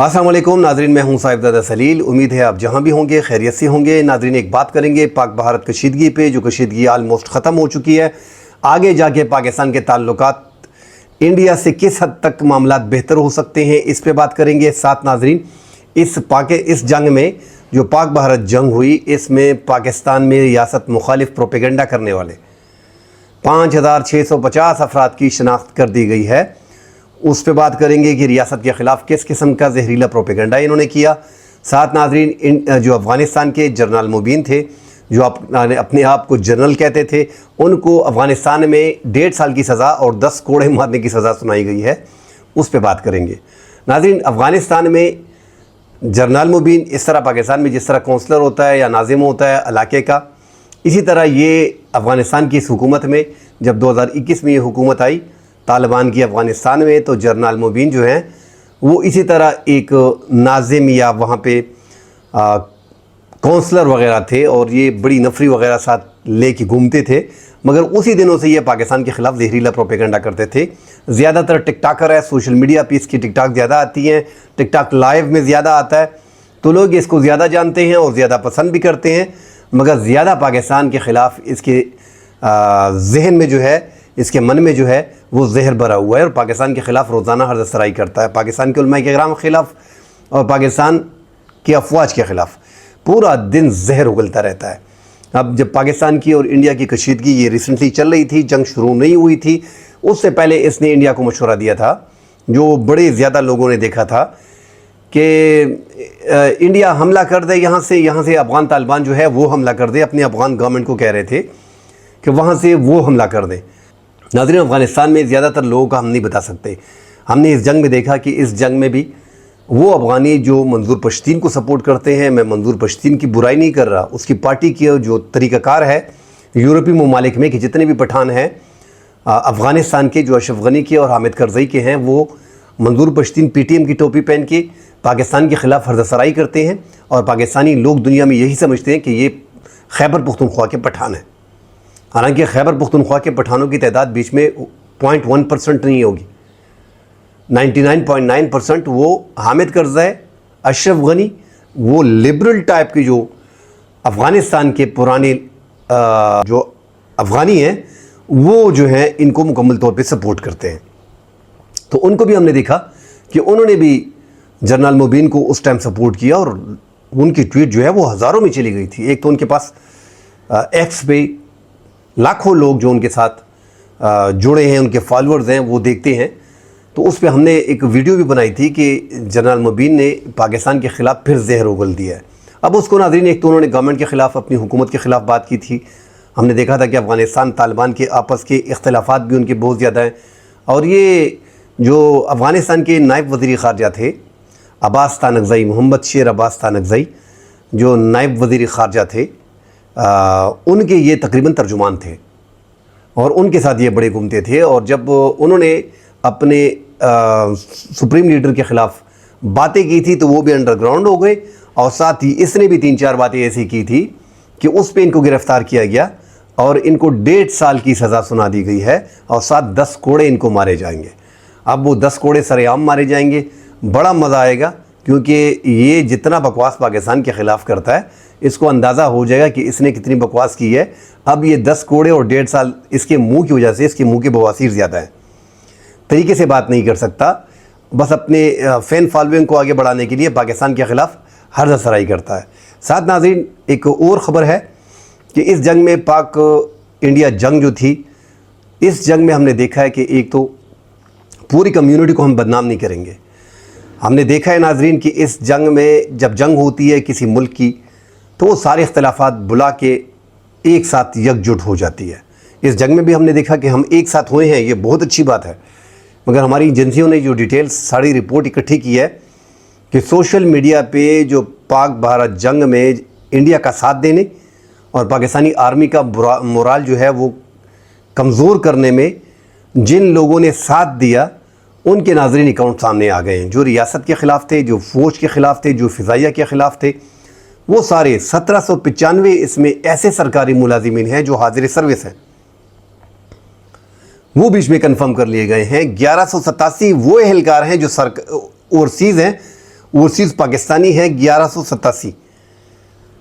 अस्सलाम वालेकुम नाजरीन, मैं हूं साहिबजादा सलील। उम्मीद है आप जहां भी होंगे खैरियत से होंगे। नाजरीन, एक बात करेंगे पाक भारत कशीदगी पे, जो कशीदगी आलमोस्ट ख़त्म हो चुकी है। आगे जाके पाकिस्तान के ताल्लुकात इंडिया से किस हद तक मामला बेहतर हो सकते हैं, इस पे बात करेंगे। साथ नाजरीन, इस जंग में जो पाक भारत जंग हुई, इसमें पाकिस्तान में रियासत मुखालिफ प्रोपेगेंडा करने वाले 5650 अफराद की शनाख्त कर दी गई है। उस पर बात करेंगे कि रियासत के ख़िलाफ़ किस किस्म का जहरीला प्रोपेगेंडा इन्होंने किया। साथ नाजरीन, जो अफ़गानिस्तान के जनरल मुबीन थे, जो अपने आप को जनरल कहते थे, उनको अफ़गानिस्तान में 1.5 साल की सज़ा और 10 कोड़े मारने की सज़ा सुनाई गई है, उस पर बात करेंगे। नाजरीन, अफ़गानिस्तान में जनरल मुबीन इस तरह पाकिस्तान में जिस तरह कौंसलर होता है या नाजिम होता है इलाके का, इसी तरह ये अफ़गानिस्तान की इस हुकूमत में जब 2021 में ये हुकूमत आई तालिबान की अफ़गानिस्तान में, तो जनरल मुबीन जो हैं वो इसी तरह एक नाजिम या वहाँ पे कौंसलर वगैरह थे और ये बड़ी नफरी वगैरह साथ ले के घूमते थे। मगर उसी दिनों से ये पाकिस्तान के ख़िलाफ़ जहरीला प्रोपेगेंडा करते थे। ज़्यादातर टिकटॉकर है, सोशल मीडिया पे इसकी टिकटॉक ज़्यादा आती हैं, टिकटॉक लाइव में ज़्यादा आता है, तो लोग इसको ज़्यादा जानते हैं और ज़्यादा पसंद भी करते हैं। मगर ज़्यादा पाकिस्तान के ख़िलाफ़ इसके जहन में जो है, इसके मन में जो है वो जहर भरा हुआ है और पाकिस्तान के ख़िलाफ़ रोज़ाना हर्ज़ सराई करता है। पाकिस्तान के उलमाए किराम के ख़िलाफ़ और पाकिस्तान के अफवाज के ख़िलाफ़ पूरा दिन जहर उगलता रहता है। अब जब पाकिस्तान की और इंडिया की कशीदगी ये रिसेंटली चल रही थी, जंग शुरू नहीं हुई थी, उससे पहले इसने इंडिया को मशवरा दिया था, जो बड़े ज़्यादा लोगों ने देखा था कि इंडिया हमला कर दे यहाँ से अफ़गान तालिबान जो है वो हमला कर दे। अपनी अफ़गान गवर्नमेंट को कह रहे थे कि वहाँ से वो हमला कर दे। नाज़रीन, अफ़गानिस्तान में ज़्यादातर लोगों का हम नहीं बता सकते। हमने इस जंग में देखा कि इस जंग में भी वो अफ़गानी जो मंजूर पश्तीन को सपोर्ट करते हैं, मैं मंजूर पश्तीन की बुराई नहीं कर रहा, उसकी पार्टी की जो तरीक़ाकार है यूरोपीय ममालिक में कि जितने भी पठान हैं अफ़गानिस्तान के, जो अशरफ गनी के और हामिद करज़ई के हैं, वो मंजूर पश्तीन PTM की टोपी पहन के पाकिस्तान के ख़िलाफ़ हर्ज़ सराई करते हैं और पाकिस्तानी लोग दुनिया में यही समझते हैं कि ये खैबर पुख्तनख्वा के पठान हैं। हालांकि खैबर पुख्तनख्वा के पठानों की तादाद बीच में 0.1% नहीं होगी, 99.9% वो हामिद करज़ई, अशरफ गनी, वो लिबरल टाइप की जो अफ़गानिस्तान के पुराने जो अफ़गानी हैं वो जो हैं इनको मुकम्मल तौर पे सपोर्ट करते हैं। तो उनको भी हमने देखा कि उन्होंने भी जनरल मुबीन को उस टाइम सपोर्ट किया और उनकी ट्वीट जो है वो हज़ारों में चली गई थी। एक तो उनके पास एक्स पे लाखों लोग जो उनके साथ जुड़े हैं, उनके फॉलोअर्स हैं, वो देखते हैं। तो उस पर हमने एक वीडियो भी बनाई थी कि जनरल मुबीन ने पाकिस्तान के ख़िलाफ़ फिर जहर उगल दिया है। अब उसको नाज़रीन, एक तो उन्होंने गवर्नमेंट के ख़िलाफ़, अपनी हुकूमत के ख़िलाफ़ बात की थी। हमने देखा था कि अफ़गानिस्तान तालिबान के आपस के इख्तलाफात भी उनके बहुत ज़्यादा हैं और ये जो अफ़गानिस्तान के नायब वज़ीर ख़ारजा थे अब्बास तानकज़ई, मोहम्मद शेर अब्बास तानकज़ई, जो नायब वज़ीर ख़ारजा थे, उनके ये तकरीबन तर्जुमान थे और उनके साथ ये बड़े घूमते थे। और जब उन्होंने अपने सुप्रीम लीडर के ख़िलाफ़ बातें की थी तो वो भी अंडरग्राउंड हो गए और साथ ही इसने भी 3-4 बातें ऐसी की थी कि उस पर इनको गिरफ़्तार किया गया और इनको 1.5 साल की सज़ा सुना दी गई है और साथ 10 कोड़े इनको मारे जाएंगे। अब वो 10 कोड़े सरेआम मारे जाएंगे, बड़ा मज़ा आएगा, क्योंकि ये जितना बकवास पाकिस्तान के ख़िलाफ़ करता है इसको अंदाज़ा हो जाएगा कि इसने कितनी बकवास की है। अब ये 10 कोड़े और 1.5 साल इसके मुंह की वजह से, इसके मुंह के बवासीर ज़्यादा है, तरीके से बात नहीं कर सकता, बस अपने फ़ैन फॉलोइंग को आगे बढ़ाने के लिए पाकिस्तान के ख़िलाफ़ हर्ज़ सराई करता है। साथ नाज़रीन, एक और ख़बर है कि इस जंग में पाक इंडिया जंग जो थी, इस जंग में हमने देखा है कि एक तो पूरी कम्युनिटी को हम बदनाम नहीं करेंगे। हमने देखा है नाज़रीन कि इस जंग में जब जंग होती है किसी मुल्क की, तो वो सारे इख्तलाफात बुला के एक साथ यकजुट हो जाती है। इस जंग में भी हमने देखा कि हम एक साथ हुए हैं, ये बहुत अच्छी बात है। मगर हमारी एजेंसियों ने जो डिटेल्स, सारी रिपोर्ट इकट्ठी की है कि सोशल मीडिया पे जो पाक भारत जंग में इंडिया का साथ देने और पाकिस्तानी आर्मी का मोराल जो है वो कमज़ोर करने में जिन लोगों ने साथ दिया, उनके नाज़रीन अकाउंट सामने आ गए हैं। जो रियासत के ख़िलाफ़ थे, जो फ़ौज के ख़िलाफ़ थे, जो फ़िज़ाइया के ख़िलाफ़ थे, वो सारे 1795 इसमें ऐसे सरकारी मुलाजिमीन हैं जो हाजिर सर्विस हैं, वो बीच में कंफर्म कर लिए गए हैं। 1187 वो एहलकार हैं जो ओवरसीज़ हैं, ओवरसीज़ पाकिस्तानी है 1187।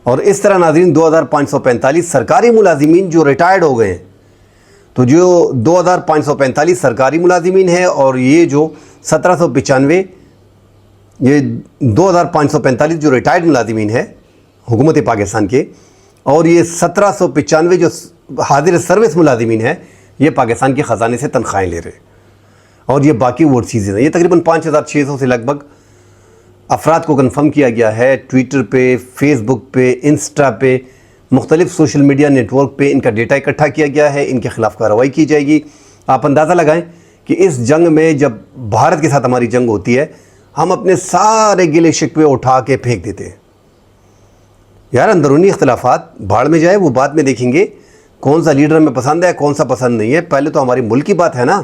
और इस तरह नाज़रीन 2545 सरकारी मुलाजिमीन जो रिटायर्ड हो गए हैं। तो जो 2545 सरकारी मुलाजिमीन है और ये जो 1795, ये 2545 जो रिटायर्ड मुलाजिमीन है हुकूमत पाकिस्तान के, और ये 1795 जो हाजिर सर्विस मुलाजिमीन है, ये पाकिस्तान के ख़जाने से तनख्वाहें ले रहे हैं। और ये बाकी ओवरसीज़ हैं। ये तकरीबन 5600 से लगभग अफराद को कन्फर्म किया गया है। ट्विटर पे, फेसबुक पे, इंस्टा पे, मुख्तलिफ सोशल मीडिया नेटवर्क पे इनका डेटा इकट्ठा किया गया है। इनके ख़िलाफ़ कार्रवाई की जाएगी। आप अंदाज़ा लगाएं कि इस जंग में जब भारत के साथ हमारी जंग होती है, हम अपने सारे गिले शिकवे उठा के फेंक देते हैं। यार अंदरूनी इख्तिलाफात भाड़ में जाए, वो बाद में देखेंगे। कौन सा लीडर हमें पसंद है, कौन सा पसंद नहीं है। पहले तो हमारी मुल्क की बात है ना।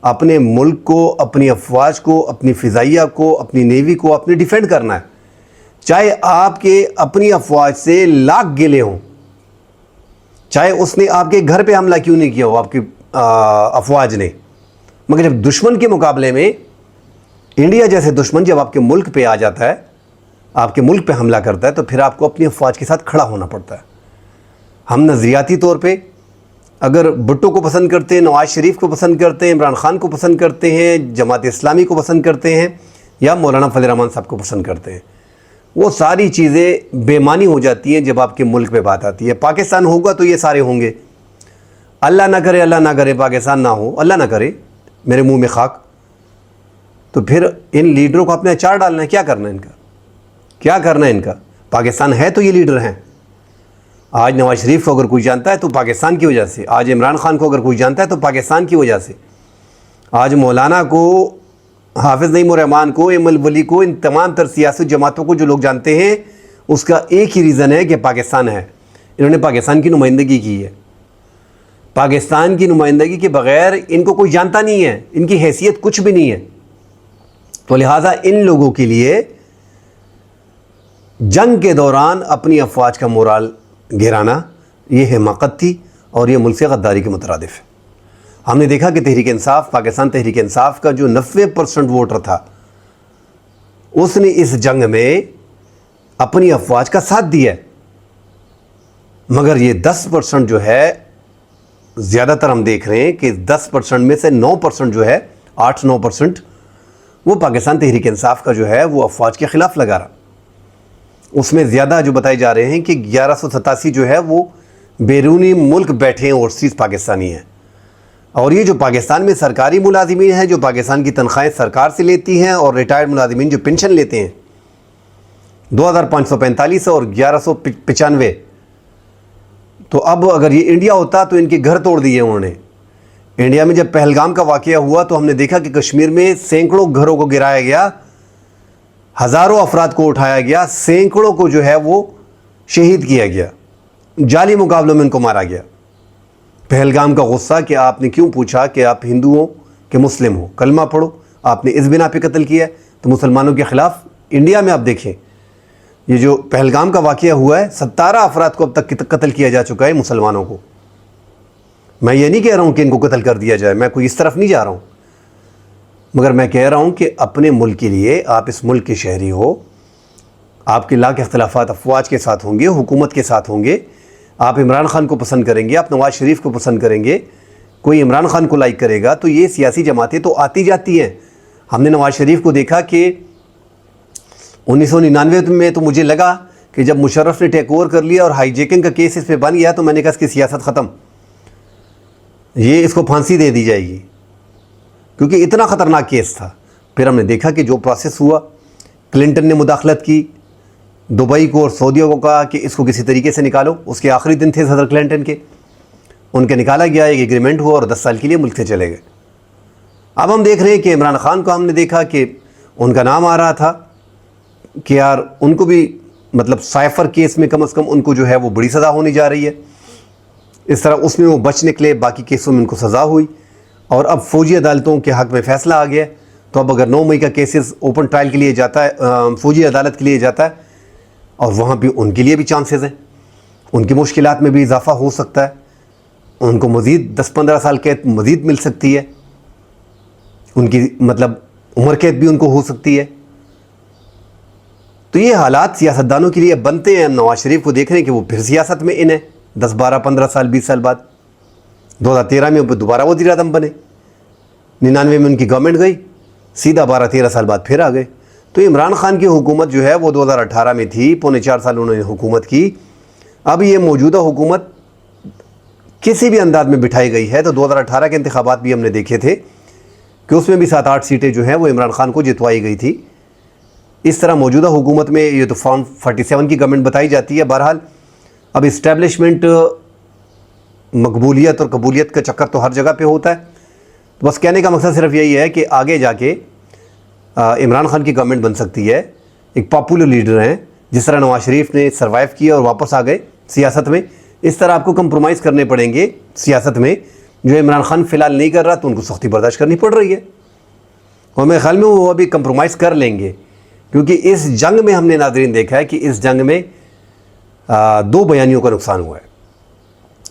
अपने मुल्क को, अपनी अफवाज को, अपनी फ़िज़ाइया को, अपनी नेवी को अपनी डिफेंड करना है। चाहे आपके अपनी अफवाज से लाख गिले हों, चाहे उसने आपके घर पे हमला क्यों नहीं किया हो, आपकी अफवाज ने, मगर जब दुश्मन के मुकाबले में इंडिया जैसे दुश्मन जब आपके मुल्क पे आ जाता है, आपके मुल्क पे हमला करता है, तो फिर आपको अपनी अफवाज के साथ खड़ा होना पड़ता है। हम नज़रियाती तौर पे अगर भुट्टो को पसंद करते हैं, नवाज शरीफ को पसंद करते हैं, इमरान खान को पसंद करते हैं, जमात इस्लामी को पसंद करते हैं, या मौलाना फजल रहमान साहब को पसंद करते हैं, वो सारी चीज़ें बेमानी हो जाती हैं जब आपके मुल्क पे बात आती है। पाकिस्तान होगा तो ये सारे होंगे। अल्लाह ना करे, अल्लाह ना करे पाकिस्तान ना हो, अल्लाह ना करे, मेरे मुंह में खाक। तो फिर इन लीडरों को अपने अचार डालना है। क्या करना है इनका, क्या करना है इनका? पाकिस्तान है तो ये लीडर हैं। आज नवाज शरीफ को अगर कोई जानता है तो पाकिस्तान की वजह से, आज इमरान खान को अगर कोई जानता है तो पाकिस्तान की वजह से, आज मौलाना को, हाफिज़ नईम रहमान को, एमल वली को, इन तमाम तर सियासी जमातों को जो लोग जानते हैं, उसका एक ही रीज़न है कि पाकिस्तान है। इन्होंने पाकिस्तान की नुमाइंदगी की है। पाकिस्तान की नुमाइंदगी के बग़ैर इनको कोई जानता नहीं है, इनकी हैसियत कुछ भी नहीं है। तो लिहाजा इन लोगों के लिए जंग के दौरान अपनी अफवाज का मोराल गिराना, ये हिमाकत थी और ये मुल्क से गद्दारी के मुतरादिफ है। हमने देखा कि तहरीक इंसाफ, पाकिस्तान तहरीक इंसाफ का जो 90% वोटर था, उसने इस जंग में अपनी अफवाज का साथ दिया है। मगर ये 10% जो है, ज़्यादातर हम देख रहे हैं कि 10% में से 9% जो है, 8-9%, वो पाकिस्तान तहरीक इंसाफ का जो है वो अफवाज के ख़िलाफ़ लगा रहा। उसमें ज़्यादा जो बताए जा रहे हैं कि 1187 जो है वो बैरूनी मुल्क बैठे हैं, ओवरसीज़ पाकिस्तानी हैं। और ये जो पाकिस्तान में सरकारी मुलाजिमीन हैं, जो पाकिस्तान की तनख्वाहें सरकार से लेती हैं, और रिटायर्ड मुलाजिमीन जो पेंशन लेते हैं, 2545 और 1195। तो अब अगर ये इंडिया होता तो इनके घर तोड़ दिए उन्होंने। इंडिया में जब पहलगाम का वाक़या हुआ तो हमने देखा कि कश्मीर में सैकड़ों घरों को गिराया गया, हज़ारों अफराद को उठाया गया, सैकड़ों को जो है वो शहीद किया गया, जाली मुकाबलों में उनको मारा गया। पहलगाम का गुस्सा कि आपने क्यों पूछा कि आप हिंदू हो कि मुस्लिम हो, कलमा पढ़ो, आपने इस बिना पे कत्ल किया है। तो मुसलमानों के ख़िलाफ़ इंडिया में आप देखें, ये जो पहलगाम का वाक़या हुआ है, 17 अफराद को अब तक कत्ल किया जा चुका है मुसलमानों को। मैं ये नहीं कह रहा हूँ कि इनको कत्ल कर दिया जाए, मैं कोई इस तरफ नहीं जा रहा हूँ, मगर मैं कह रहा हूँ कि अपने मुल्क के लिए, आप इस मुल्क के शहरी हो, आपके लाख इख्तिलाफ़ात अफवाज के साथ होंगे, हुकूमत के साथ होंगे। आप इमरान खान को पसंद करेंगे, आप नवाज शरीफ को पसंद करेंगे, कोई इमरान खान को लाइक करेगा, तो ये सियासी जमातें तो आती जाती हैं। हमने नवाज शरीफ को देखा कि 1999 में तो मुझे लगा कि जब मुशर्रफ ने टेक ओवर कर लिया और हाईजैकिंग का केस इस पर बन गया, तो मैंने कहा इसकी सियासत ख़त्म, ये इसको फांसी दे दी जाएगी, क्योंकि इतना ख़तरनाक केस था। फिर हमने देखा कि जो प्रोसेस हुआ, क्लिंटन ने मुदाखलत की, दुबई को और सऊदीया को कहा कि इसको किसी तरीके से निकालो। उसके आखिरी दिन थे सदर क्लिंटन के, उनके निकाला गया, एक एग्रीमेंट हुआ और 10 साल के लिए मुल्क से चले गए। अब हम देख रहे हैं कि इमरान खान को हमने देखा कि उनका नाम आ रहा था कि यार उनको भी, मतलब साइफर केस में कम से कम उनको जो है वो बड़ी सज़ा होने जा रही है। इस तरह उसमें वो बच निकले, बाकी केसों में उनको सज़ा हुई, और अब फ़ौजी अदालतों के हक़ में फ़ैसला आ गया। तो अब अगर 9 मई का केसेस ओपन ट्रायल के लिए जाता है, फ़ौजी अदालत के लिए जाता है, और वहाँ भी उनके लिए भी चांसेस हैं, उनकी मुश्किलात में भी इजाफ़ा हो सकता है, उनको मज़ीद 10-15 साल कैद मज़ीद मिल सकती है, उनकी मतलब उम्र कैद भी उनको हो सकती है। तो ये हालात सियासतदानों के लिए बनते हैं। नवाज शरीफ को देख रहे हैं कि वो फिर सियासत में इन है 10, 12, 15 साल, 20 साल बाद। 2013 में वो दोबारा वज़ीर आज़म बने, 99 में उनकी गवर्नमेंट गई, सीधा 12-13 साल बाद फिर आ गए। तो इमरान खान की हुकूमत जो है वो 2018 में थी, पौने 4 साल उन्होंने हुकूमत की। अब ये मौजूदा हुकूमत किसी भी अंदाज में बिठाई गई है। तो 2018 के इंतखाबात भी हमने देखे थे कि उसमें भी 7-8 सीटें जो हैं वो इमरान खान को जितवाई गई थी। इस तरह मौजूदा हुकूमत में ये तो फॉर्म 47 की गवर्नमेंट बताई जाती है। बहरहाल अब इस्टेब्लिशमेंट, मकबूलियत और कबूलियत का चक्कर तो हर जगह पे होता है। तो बस कहने का मकसद सिर्फ यही है कि आगे जाके इमरान खान की गवर्नमेंट बन सकती है। एक पॉपुलर लीडर हैं, जिस तरह नवाज शरीफ ने सर्वाइव किया और वापस आ गए सियासत में, इस तरह आपको कंप्रोमाइज़ करने पड़ेंगे सियासत में। जो इमरान खान फ़िलहाल नहीं कर रहा तो उनको सख्ती बर्दाश्त करनी पड़ रही है, और मेरे ख्याल में वो अभी कंप्रोमाइज़ कर लेंगे, क्योंकि इस जंग में हमने नाज़रीन देखा है कि इस जंग में 2 बयानियों का नुकसान हुआ है।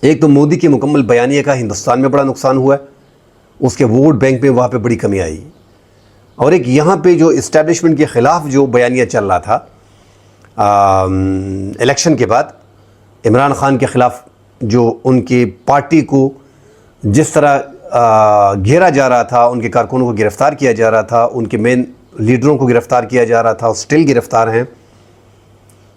एक तो मोदी की मुकम्मल बयानिया का हिंदुस्तान में बड़ा नुकसान हुआ है, उसके वोट बैंक में वहाँ पे बड़ी कमी आई, और एक यहाँ पे जो इस्टेब्लिशमेंट के ख़िलाफ़ जो बयानिया चल रहा था इलेक्शन के बाद, इमरान खान के ख़िलाफ़ जो उनकी पार्टी को जिस तरह घेरा जा रहा था, उनके कारकुनों को गिरफ़्तार किया जा रहा था, उनके मेन लीडरों को गिरफ़्तार किया जा रहा था, और स्टिल गिरफ़्तार हैं,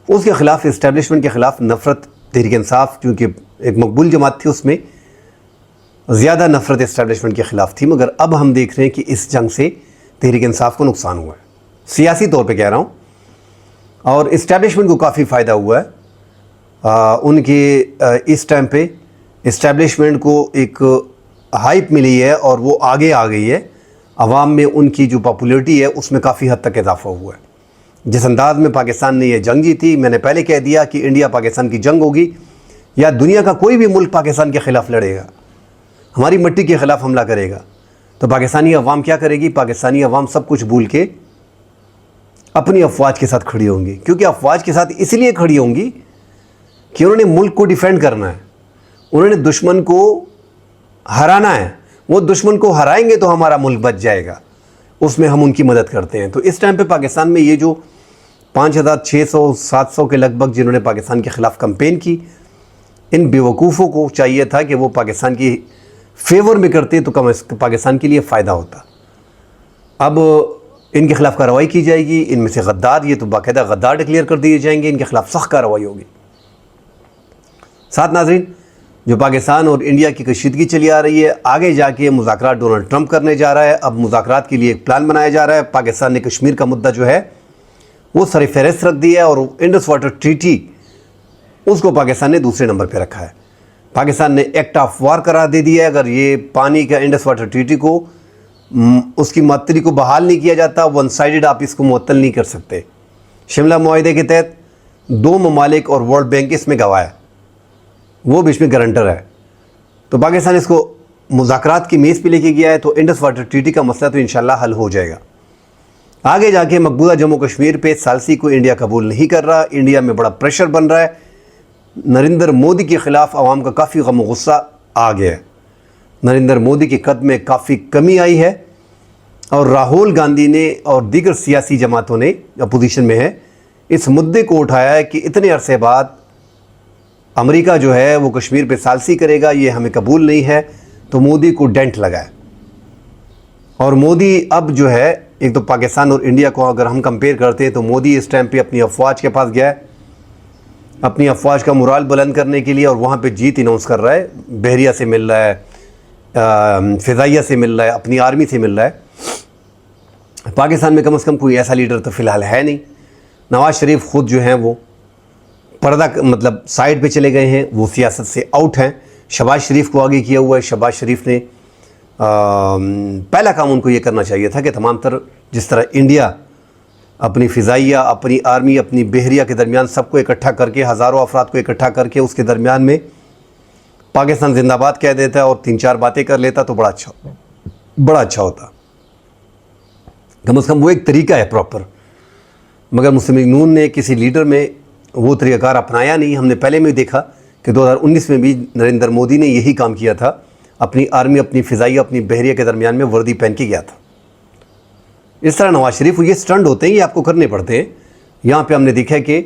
उसके ख़िलाफ़ इस्टेब्लिशमेंट के ख़िलाफ़ नफ़रत तहरीक इंसाफ, क्योंकि एक मकबूल जमात थी, उसमें ज़्यादा नफ़रत इस्टेब्लिशमेंट के ख़िलाफ़ थी। मगर अब हम देख रहे हैं कि इस जंग से तहरीक इंसाफ को नुकसान हुआ है, सियासी तौर पे कह रहा हूँ, और इस्टेब्लिशमेंट को काफ़ी फ़ायदा हुआ है। उनके इस टाइम पे इस्टेब्लिशमेंट को एक हाइप मिली है और वो आगे आ गई है। अवाम में उनकी जो पॉपुलरिटी है उसमें काफ़ी हद तक इजाफा हुआ है। जिस अंदाज़ में पाकिस्तान ने यह जंग जीती, मैंने पहले कह दिया कि इंडिया पाकिस्तान की जंग होगी, या दुनिया का कोई भी मुल्क पाकिस्तान के ख़िलाफ़ लड़ेगा, हमारी मिट्टी के ख़िलाफ़ हमला करेगा, तो पाकिस्तानी अवाम क्या करेगी? पाकिस्तानी अवाम सब कुछ भूल के अपनी अफवाज के साथ खड़ी होंगी। क्योंकि अफवाज के साथ इसलिए खड़ी होंगी कि उन्होंने मुल्क को डिफेंड करना है, उन्होंने दुश्मन को हराना है। वो दुश्मन को हराएंगे तो हमारा मुल्क बच जाएगा, उसमें हम उनकी मदद करते हैं। तो इस टाइम पे पाकिस्तान में ये जो 5600-700 के लगभग जिन्होंने पाकिस्तान के ख़िलाफ़ कैंपेन की, इन बेवकूफ़ों को चाहिए था कि वो पाकिस्तान की फेवर में करते तो कम पाकिस्तान के लिए फ़ायदा होता। अब इनके ख़िलाफ़ कार्रवाई की जाएगी, इनमें से गद्दार, ये तो बाकायदा गद्दार डिक्लेयर कर दिए जाएंगे, इनके ख़िलाफ़ सख्त कार्रवाई होगी। साथ नाज़रीन, जो पाकिस्तान और इंडिया की कशीदगी चली आ रही है, आगे जाके मुज़ाकरात डोनाल्ड ट्रंप करने जा रहा है। अब मुज़ाकरात के लिए एक प्लान बनाया जा रहा है। पाकिस्तान ने कश्मीर का मुद्दा जो है वो सर फहरिस्त रख दिया है, और इंडस वाटर ट्रीटी उसको पाकिस्तान ने दूसरे नंबर पर रखा है। पाकिस्तान ने एक्ट ऑफ वार करार दे दिया है। अगर ये पानी का इंडस वाटर ट्रीटी को उसकी मअतली को बहाल नहीं किया जाता, वन साइडेड आप इसको मुअत्तल नहीं कर सकते। शिमला मुआहदे के तहत 2 ममालिक और वर्ल्ड बैंक इसमें गवाह है, वो बीच में गारंटर है। तो पाकिस्तान इसको मुज़ाकरात की मेज़ पे लेके गया है, तो इंडस वाटर ट्रीटी का मसला तो इंशाल्लाह हल हो जाएगा। आगे जाके मकबूजा जम्मू कश्मीर पे सालसी को इंडिया कबूल नहीं कर रहा, इंडिया में बड़ा प्रेशर बन रहा है। नरेंद्र मोदी के ख़िलाफ़ आवाम का काफ़ी गम और गुस्सा आ गया है। नरेंद्र मोदी के कद में काफ़ी कमी आई है, और राहुल गांधी ने और दीगर सियासी जमातों ने, अपोजिशन में है, इस मुद्दे को उठाया है कि इतने अरसे बाद अमेरिका जो है वो कश्मीर पे सालसी करेगा, ये हमें कबूल नहीं है। तो मोदी को डेंट लगा है, और मोदी अब जो है, एक तो पाकिस्तान और इंडिया को अगर हम कंपेयर करते हैं तो मोदी इस टाइम पे अपनी अफवाज के पास गया है, अपनी अफवाज का मुराल बुलंद करने के लिए, और वहाँ पे जीत अनाउंस कर रहा है। बहरिया से मिल रहा है, फ़िज़ाइया से मिल रहा है, अपनी आर्मी से मिल रहा है। पाकिस्तान में कम से कम कोई ऐसा लीडर तो फ़िलहाल है नहीं। नवाज शरीफ ख़ुद जो हैं वो पर्दा मतलब साइड पे चले गए हैं, वो सियासत से आउट हैं। शहबाज शरीफ को आगे किया हुआ है। शहबाज शरीफ ने पहला काम उनको ये करना चाहिए था कि तमाम तर जिस तरह इंडिया अपनी फ़िज़ाइया, अपनी आर्मी, अपनी बहरिया के दरमियान सबको इकट्ठा करके, हज़ारों अफराद को इकट्ठा करके उसके दरमियान में पाकिस्तान जिंदाबाद कह देता है और 3-4 बातें कर लेता तो बड़ा अच्छा होता। कम से कम वो एक तरीका है प्रॉपर। मगर मुस्लिम लीग नून ने किसी लीडर में वो तरीक़ाकार अपनाया नहीं। हमने पहले में देखा कि 2019 में भी नरेंद्र मोदी ने यही काम किया था, अपनी आर्मी, अपनी फ़िज़ाइया, अपनी बहरिया के दरमियान में वर्दी पहन के गया था। इस तरह नवाज शरीफ ये स्टंट होते हैं, ये आपको करने पड़ते हैं। यहाँ पे हमने देखा कि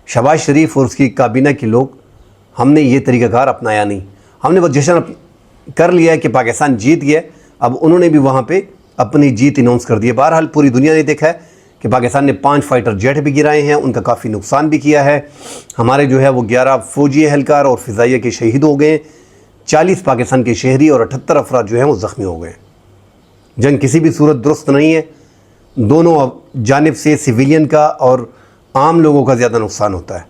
शहबाज शरीफ और उसकी काबीना के लोग, हमने ये तरीक़ाकार अपनाया नहीं। हमने वो जश्न कर लिया है कि पाकिस्तान जीत गया, अब उन्होंने भी वहाँ पे अपनी जीत अनाउंस कर दी है। बहरहाल पूरी दुनिया ने देखा है कि पाकिस्तान ने 5 फाइटर जेट भी गिराए हैं, उनका काफ़ी नुकसान भी किया है। हमारे जो है वो 11 फ़ौजी एहलकार और फ़िज़ाइया के शहीद हो गए, 40 पाकिस्तान के शहरी और 78 अफराद जो हैं वो ज़ख्मी हो गए। जंग किसी भी सूरत दुरुस्त नहीं है, दोनों जानिब से सिविलियन का और आम लोगों का ज़्यादा नुकसान होता है।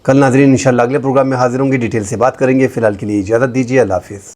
कल नाज़रीन इंशाअल्लाह अगले प्रोग्राम में हाज़िर होंगे, डिटेल से बात करेंगे। फ़िलहाल के लिए इजाज़त दीजिए, अल्लाह हाफ़िज़।